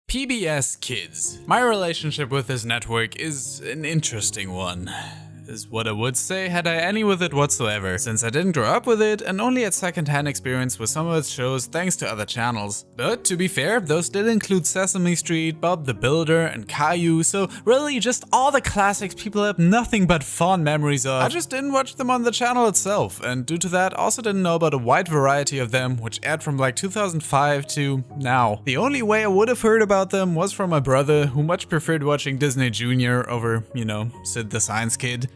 PBS Kids. My relationship with this network is an interesting one, is what I would say had I any with it whatsoever, since I didn't grow up with it and only had second-hand experience with some of its shows thanks to other channels. But to be fair, those did include Sesame Street, Bob the Builder, and Caillou, so really just all the classics people have nothing but fond memories of. I just didn't watch them on the channel itself, and due to that also didn't know about a wide variety of them, which aired from like 2005 to now. The only way I would have heard about them was from my brother, who much preferred watching Disney Junior over, you know, Sid the Science Kid.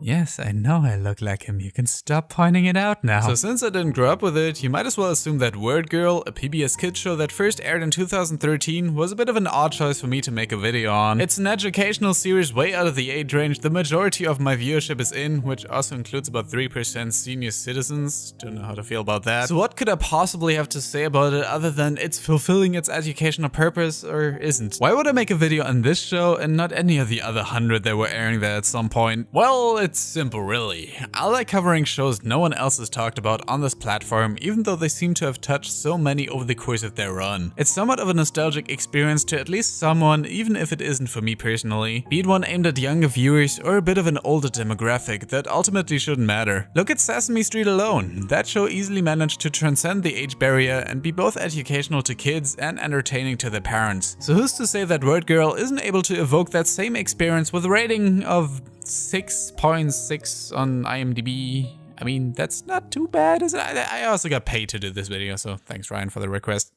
Yes, I know I look like him, you can stop pointing it out now. So since I didn't grow up with it, you might as well assume that WordGirl, a PBS Kids show that first aired in 2013, was a bit of an odd choice for me to make a video on. It's an educational series way out of the age range the majority of my viewership is in, which also includes about 3% senior citizens. Don't know how to feel about that. So what could I possibly have to say about it other than it's fulfilling its educational purpose, or isn't? Why would I make a video on this show and not any of the other 100 that were airing there at some point? Well, it's simple really. I like covering shows no one else has talked about on this platform, even though they seem to have touched so many over the course of their run. It's somewhat of a nostalgic experience to at least someone, even if it isn't for me personally. Be it one aimed at younger viewers or a bit of an older demographic that ultimately shouldn't matter. Look at Sesame Street alone. That show easily managed to transcend the age barrier and be both educational to kids and entertaining to their parents. So who's to say that WordGirl isn't able to evoke that same experience with a rating of 6.6 on IMDb. I mean, that's not too bad, is it? I also got paid to do this video, so thanks Ryan for the request.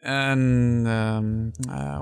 And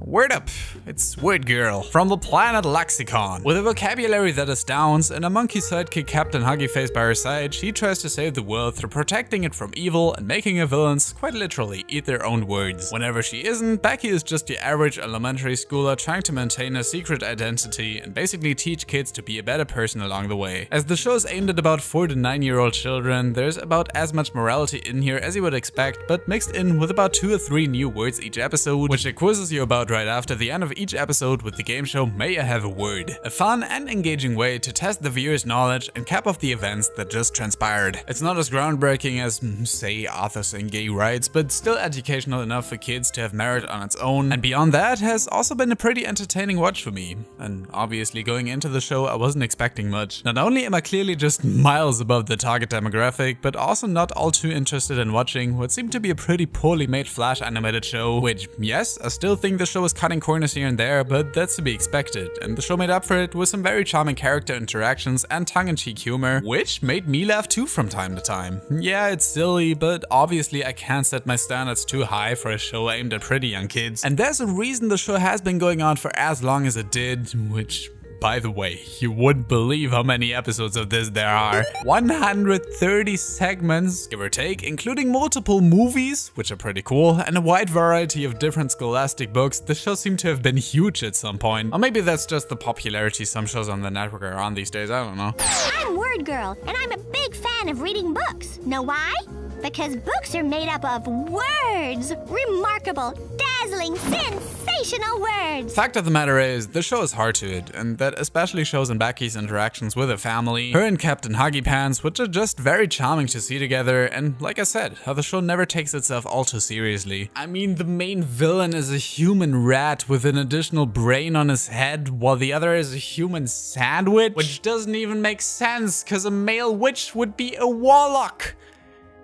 word up, it's WordGirl from the planet Lexicon. With a vocabulary that astounds and a monkey sidekick Captain Huggy Face by her side, she tries to save the world through protecting it from evil and making her villains quite literally eat their own words. Whenever she isn't, Becky is just your average elementary schooler trying to maintain a secret identity and basically teach kids to be a better person along the way. As the show is aimed at about 4 to 9-year-old children, there's about as much morality in here as you would expect, but mixed in with about 2 or 3 new words each episode, which it quizzes you about right after the end of each episode with the game show May I Have a Word. A fun and engaging way to test the viewer's knowledge and cap off the events that just transpired. It's not as groundbreaking as, say, Arthur saying gay rights, but still educational enough for kids to have merit on its own, and beyond that has also been a pretty entertaining watch for me. And obviously going into the show I wasn't expecting much. Not only am I clearly just miles above the target demographic, but also not all too interested in watching what seemed to be a pretty poorly made Flash animated show, which, yes, I still think the show is cutting corners here and there, but that's to be expected, and the show made up for it with some very charming character interactions and tongue-in-cheek humor, which made me laugh too from time to time. Yeah, it's silly, but obviously I can't set my standards too high for a show aimed at pretty young kids, and there's a reason the show has been going on for as long as it did, which, by the way, you wouldn't believe how many episodes of this there are. 130 segments, give or take, including multiple movies, which are pretty cool, and a wide variety of different scholastic books. The show seemed to have been huge at some point. Or maybe that's just the popularity some shows on the network are on these days, I don't know. I'm WordGirl, and I'm a big fan of reading books. Know why? Because books are made up of words. Remarkable, dazzling, sensational words. Fact of the matter is, the show is hard to it, and that especially shows in Becky's interactions with her family, her and Captain Huggy Pants, which are just very charming to see together, and like I said, how the show never takes itself all too seriously. I mean, the main villain is a human rat with an additional brain on his head, while the other is a human sandwich, which doesn't even make sense, cause a male witch would be a warlock.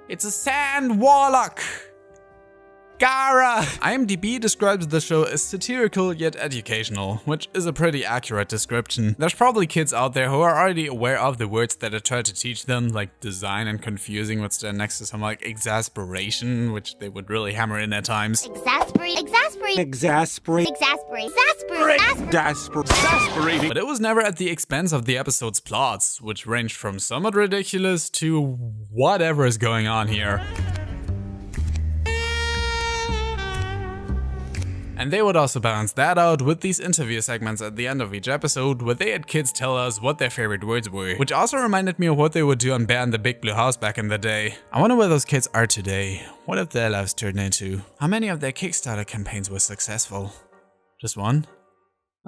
It's a sand warlock. Gara! IMDb describes the show as satirical yet educational, which is a pretty accurate description. There's probably kids out there who are already aware of the words that I try to teach them, like design and confusing, which stand next to some like exasperation, which they would really hammer in at times. Exasperating. But it was never at the expense of the episode's plots, which ranged from somewhat ridiculous to whatever is going on here. And they would also balance that out with these interview segments at the end of each episode where they had kids tell us what their favorite words were, which also reminded me of what they would do on Bear in the Big Blue House back in the day. I wonder where those kids are today. What have their lives turned into? How many of their Kickstarter campaigns were successful? Just one?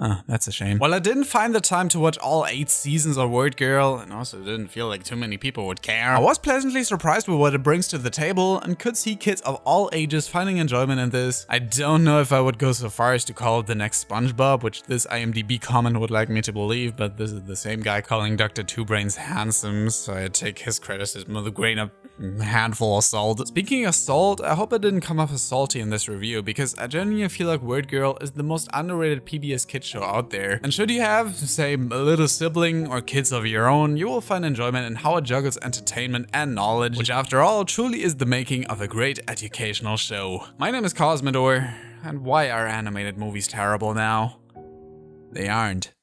Oh, that's a shame. While I didn't find the time to watch all 8 seasons of WordGirl, and also didn't feel like too many people would care, I was pleasantly surprised with what it brings to the table and could see kids of all ages finding enjoyment in this. I don't know if I would go so far as to call it the next SpongeBob, which this IMDb comment would like me to believe, but this is the same guy calling Dr. Two Brains handsome, so I take his criticism with a grain of handful of salt. Speaking of salt, I hope I didn't come off as salty in this review, because I genuinely feel like WordGirl is the most underrated PBS kids show out there. And should you have, say, a little sibling or kids of your own, you will find enjoyment in how it juggles entertainment and knowledge, which after all truly is the making of a great educational show. My name is Cosmodore, and why are animated movies terrible now? They aren't.